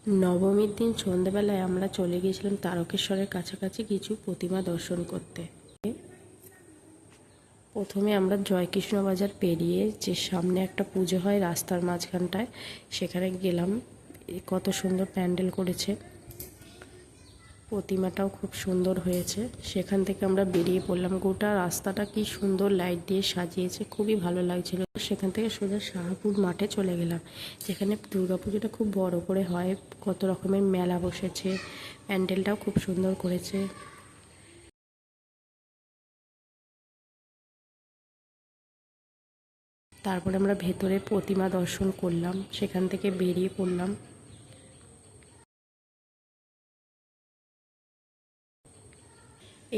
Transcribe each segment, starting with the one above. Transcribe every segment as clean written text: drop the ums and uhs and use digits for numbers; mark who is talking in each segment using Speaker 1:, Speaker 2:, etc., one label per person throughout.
Speaker 1: নবমীর দিন সন্ধ্যেবেলায় আমরা চলে গিয়েছিলাম তারকেশ্বরের কাছাকাছি কিছু প্রতিমা দর্শন করতে। প্রথমে আমরা জয়কৃষ্ণ বাজার পেরিয়ে যে সামনে একটা পুজো হয় রাস্তার মাঝখানটায়, সেখানে গেলাম। কত সুন্দর প্যান্ডেল করেছে, প্রতিমাটাও খুব সুন্দর হয়েছে। সেখান থেকে আমরা বেরিয়ে পড়লাম। গোটা রাস্তাটা কি সুন্দর লাইট দিয়ে সাজিয়েছে, খুবই ভালো লাগছিল। সেখান থেকে সোজা শাহপুর মাঠে চলে গেলাম, যেখানে দুর্গাপুজোটা খুব বড় করে হয়, কত রকমের মেলা বসেছে, প্যান্ডেলটাও খুব সুন্দর করেছে। তারপরে আমরা ভেতরে প্রতিমা দর্শন করলাম, সেখান থেকে বেরিয়ে পড়লাম।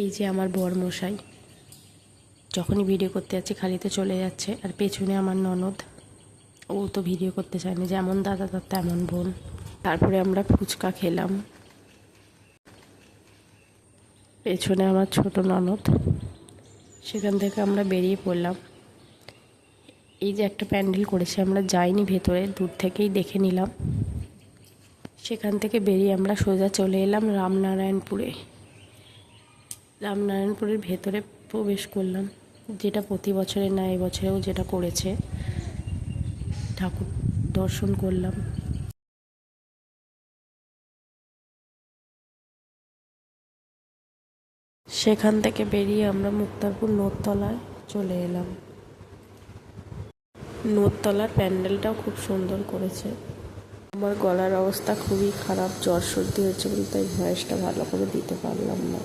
Speaker 1: এই যে আমার বরমশাই, যখনই ভিডিও করতে যাচ্ছে খালিতে চলে যাচ্ছে। আর পেছনে আমার ননদ, ও তো ভিডিও করতে চায় না, যেমন দাদা তার তেমন বোন। তারপরে আমরা ফুচকা খেলাম। পেছনে আমার ছোট ননদ। সেখান থেকে আমরা বেরিয়ে পড়লাম। এই যে একটা প্যান্ডেল করেছে, আমরা যাইনি ভেতরে, দূর থেকেই দেখে নিলাম। সেখান থেকে বেরিয়ে আমরা সোজা চলে এলাম রামনারায়ণপুরে। রামনারায়ণপুরের ভেতরে প্রবেশ করলাম, যেটা প্রতি বছরের না এবছরেও যেটা করেছে। ঠাকুর দর্শন করলাম। সেখান থেকে বেরিয়ে আমরা মুক্তারপুর নূরতলায় চলে এলাম। নূরতলার প্যান্ডেলটাও খুব সুন্দর করেছে। আমার গলার অবস্থা খুবই খারাপ, জ্বর সর্দি হয়েছে বলে তাই ভয়েসটা ভালো করে দিতে পারলাম না।